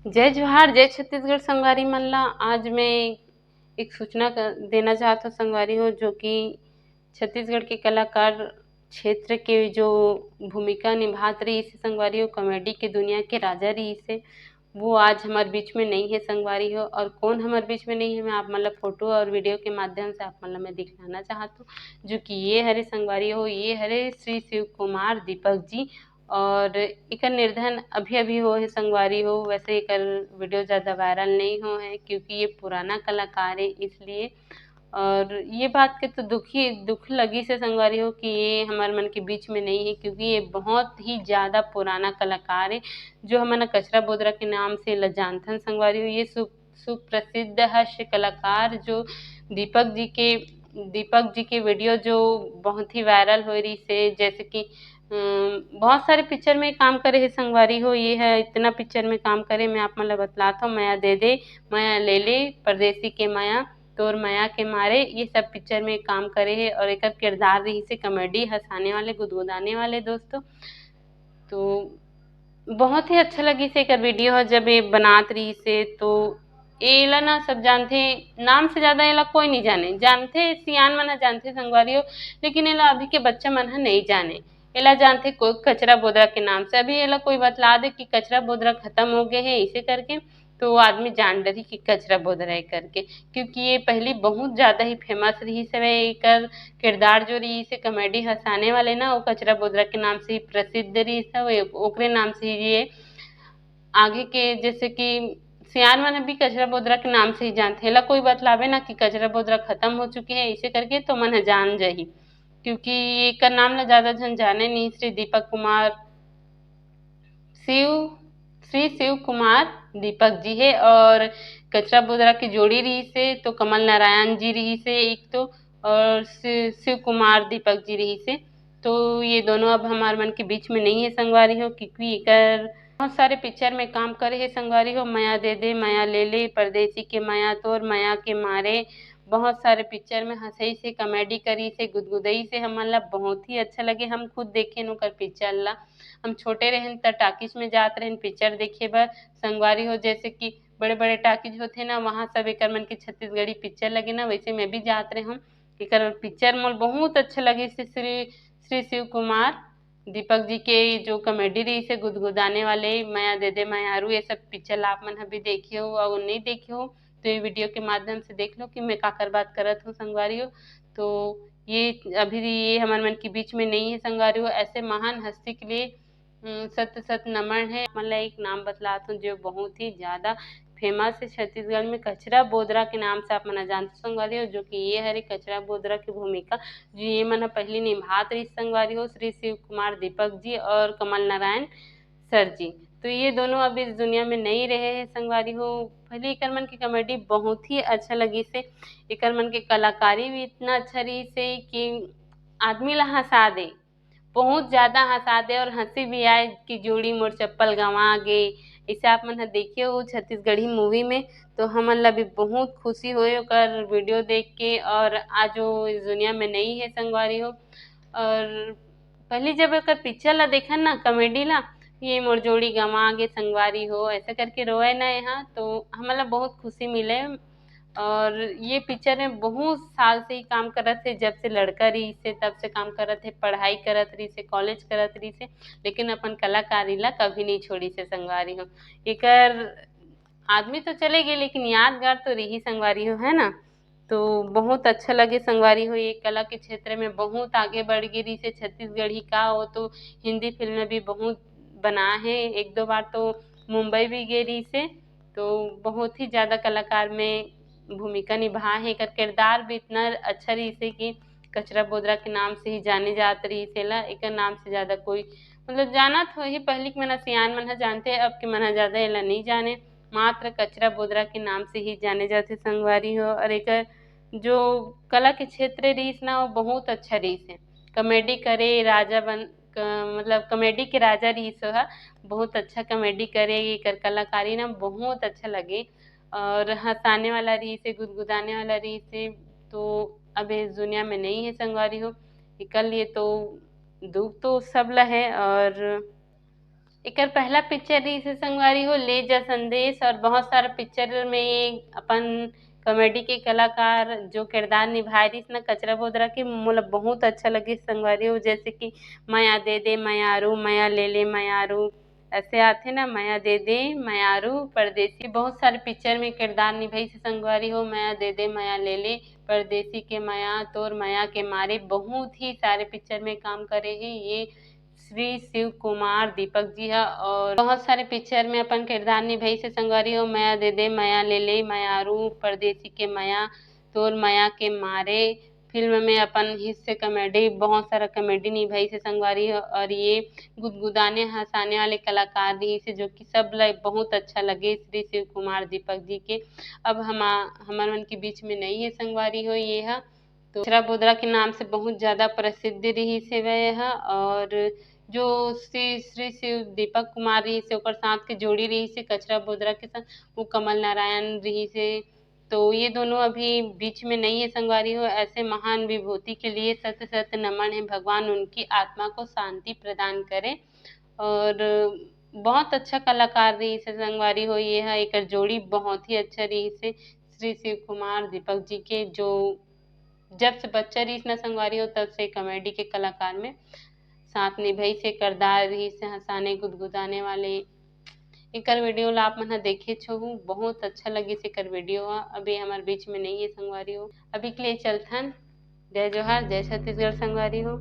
जय जोहार, जय छत्तीसगढ़ संगवारी मन ला। आज मैं एक सूचना देना चाहत हूँ संगवारी हो, जो कि छत्तीसगढ़ के कलाकार क्षेत्र के जो भूमिका निभात रही से संगवारी हो, कॉमेडी के दुनिया के राजा रही से, वो आज हमारे बीच में नहीं है संगवारी हो। और कौन हमारे बीच में नहीं है, मैं आप मतलब फोटो और वीडियो के माध्यम से आप मतलब मैं दिखलाना चाहत हूँ। जो कि ये हरे संगवारी हो, ये हरे श्री शिव कुमार दीपक जी। और एकर निर्धन अभी अभी हो है संगवारी हो। वैसे एकर वीडियो ज़्यादा वायरल नहीं हो है, क्योंकि ये पुराना कलाकार है इसलिए। और ये बात के तो दुख लगी से संगवारी हो कि ये हमारे मन के बीच में नहीं है, क्योंकि ये बहुत ही ज़्यादा पुराना कलाकार है, जो हमारा कचरा बोदरा के नाम से ल जानथन संगवारी हो। ये सुप्रसिद्ध हास्य कलाकार जो दीपक जी के वीडियो जो बहुत ही वायरल हो रही से, जैसे कि बहुत सारे पिक्चर में काम करे है संगवारी हो। ये है इतना पिक्चर में काम करे, मैं आप मतलब बतलाता हूँ। माया दे दे, माया ले ले, परदेसी के माया, तोर माया के मारे, ये सब पिक्चर में काम करे है। और एक किरदार रही से कॉमेडी, हंसाने वाले, गुदगुदाने वाले दोस्तों। तो बहुत ही अच्छा लगी से एक वीडियो है जब ये बनात रही से। तो एला ना सब जानते, नाम से ज्यादा एला कोई नहीं जानते सियान मन जानते संगवारी हो, लेकिन एला अभी के बच्चा मन नहीं जाने। एला जानते कोई कचरा बोदरा के नाम से। अभी एला कोई बतला दे कि कचरा बोदरा खत्म हो गए हैं इसे करके, तो आदमी जान डरी कि कचरा बोदरा है करके, क्योंकि ये पहली बहुत ज्यादा ही फेमस रही से। एकर किरदार जो रही से कॉमेडी हंसाने वाले ना, वो कचरा बोदरा के नाम से ही प्रसिद्ध रही से। ओकरे नाम से ही ये आगे के, जैसे कि सियान मन भी कचरा बोदरा के नाम से ही जानते। ला कोई बतलावे ना कि कचरा बोदरा खत्म हो चुके हैं इसे करके, तो मन जान जाही, क्योंकि एकर नाम ला ज्यादा जन जाने नहीं। श्री दीपक कुमार शिव श्री शिव कुमार दीपक जी है। और कचरा बोदरा की जोड़ी रही से तो कमल नारायण जी रही से एक तो, और शिव कुमार दीपक जी रही से। तो ये दोनों अब हमारे मन के बीच में नहीं है संगवारी हो, क्योंकि एकर बहुत सारे पिक्चर में काम करे है संगवारी हो। माया दे दे, माया ले ले, परदेसी के माया, तोर माया के मारे, बहुत सारे पिक्चर में हंसई से, कॉमेडी करी से, गुदगुदई से। हमन ला बहुत ही अच्छा लगे, हम खुद देखे नो कर पिक्चर ला। हम छोटे रहन त टाकिस में जात रहन पिक्चर देखे बर संगवारी हो। जैसे कि बड़े बड़े टाकिज होते ना, वहाँ सब एकर मन के छत्तीसगढ़ी पिक्चर लगे ना, वैसे मैं भी जात रहे हूँ। एकर पिक्चर मोल बहुत अच्छा लगे से। श्री शिव कुमार दीपक जी के जो कॉमेडी रही से, गुदगुदाने वाले, माया दे दे, मायारू, ये सब पिक्चर आप मन अभी देखे हो और नहीं देखे हो तो ये वीडियो के माध्यम से देख लो कि मैं काकर बात करत हूँ संगवारी हो। तो ये अभी ये हमारे मन के बीच में नहीं है संगवारी हो। ऐसे महान हस्ती के लिए सत सत नमन है। मतलब एक नाम बतलात हूँ जो बहुत ही ज्यादा फेमस है छत्तीसगढ़ में, कचरा बोदरा के नाम से आप मना जानते संगवारी हो। जो कि ये हरे कचरा बोदरा की भूमिका जो ये मन पहली निभात रही संगवारी हो, श्री शिव कुमार दीपक जी और कमल नारायण सर जी। तो ये दोनों अब इस दुनिया में नहीं रहे हैं संगवारी हो। पहले एकर मन की कॉमेडी बहुत ही अच्छा लगी से, एकर मन के कलाकारी भी इतना अच्छा रही से कि आदमी ला हंसा दे, बहुत ज्यादा हंसा दे, और हंसी भी आए कि जोड़ी मोर चप्पल गंवा गे। इसे आप मन देखिए वो छत्तीसगढ़ी मूवी में, तो हमन ला भी बहुत खुशी होए ओकर वीडियो देख के। और आज वो इस दुनिया में नहीं है संगवारी हो। और पहले जब एकर पिक्चर ला देखन ना, कॉमेडी ला, ये मोर जोड़ी गंवा गे संगवारी हो ऐसे करके रोए ना यहाँ, तो हमन ला बहुत खुशी मिले। और ये पिक्चर में बहुत साल से ही काम करत थे, जब से लड़का रही से तब से काम करत थे, पढ़ाई करत रही से, कॉलेज करत रही से, लेकिन अपन कलाकारी ला कभी नहीं छोड़ी से संगवारी हो। एकर आदमी तो चले गए, लेकिन यादगार तो रही संगवारी हो, है ना। तो बहुत अच्छा लगे संगवारी हो, ये कला के क्षेत्र में बहुत आगे बढ़ गई रही से। छत्तीसगढ़ ही का हो तो हिंदी फिल्म भी बहुत बना है, एक दो बार तो मुंबई भी गई रही से। तो बहुत ही ज्यादा कलाकार में भूमिका निभा है। एकर किरदार भी इतना अच्छा रही से कि कचरा बोदरा के नाम से ही जाने जात रही से ला। एकर नाम से ज्यादा कोई मतलब जाना तो ही पहली के मना सियान मन जानते हैं, अब के मना ज्यादा एला नहीं जाने, मात्र कचरा बोदरा के नाम से ही जाने जाते संगवारी हो। और एक जो कला के क्षेत्र रहीस ना, वो बहुत अच्छा रहीस है। कॉमेडी करे राजा मतलब कॉमेडी के राजा रहीस हा, बहुत अच्छा कॉमेडी करे। एकर कलाकारी ना बहुत अच्छा लगे, और हंसाने वाला रही से, गुदगुदाने वाला रही से। तो अब इस दुनिया में नहीं है संगवारी हो। एकर लिए तो दुख तो सब ला है। और एकर पहला पिक्चर रही से संगवारी हो ले जा संदेश, और बहुत सारा पिक्चर में अपन कॉमेडी के कलाकार जो किरदार निभाए रही ना कचरा बोदरा के, मोला बहुत अच्छा लगे संगवारी हो। जैसे कि माया दे दे मयारू, माया ले ले मयारू, ऐसे आते ना, माया दे दे मयारू, परदेसी, बहुत सारे पिक्चर में किरदार निभाई से संगवारी हो। माया दे दे माया ले ले, परदेसी के माया, तोर माया के मारे, बहुत ही सारे पिक्चर में काम करे हैं ये श्री शिव कुमार दीपक जी है। और बहुत सारे पिक्चर में अपन किरदार निभाई से संगवारी हो। माया दे दे माया ले ले मयारू, परदेसी के माया, तोर माया के मारे फिल्म में अपन हिस्से कॉमेडी, बहुत सारा कॉमेडी निभाई से संगवारी हो। और ये गुदगुदाने हंसाने वाले कलाकार भी से जो कि सब बहुत अच्छा लगे श्री शिव कुमार दीपक जी के। अब हमार मन के बीच में नहीं है संगवारी हो ये है, तो कचरा बोदरा के नाम से बहुत ज़्यादा प्रसिद्ध रही से वह है। और जो श्री शिव दीपक कुमार रही से ओकर साथ के जोड़ी रही से कचरा बोदरा के साथ, वो कमल नारायण रही से, तो ये दोनों अभी बीच में नहीं है संगवारी हो। ऐसे महान विभूति के लिए सत सत नमन है, भगवान उनकी आत्मा को शांति प्रदान करे। और बहुत अच्छा कलाकार रही से संगवारी हो ये है, एक जोड़ी बहुत ही अच्छा रही से श्री शिव कुमार दीपक जी के, जो जब से बच्चा रही ना संगवारी हो तब से कॉमेडी के कलाकार में साथ निभाई से किरदार रही से हंसाने गुदगुदाने वाले। एकर वीडियो ला आप मन ह देखे छहु, बहुत अच्छा लगी से एकर वीडियो ह। अभी हमार बीच में नहीं है संगवारी हो, अभी के लिए चलथन। जय जोहार, जय छत्तीसगढ़ संगवारी हो।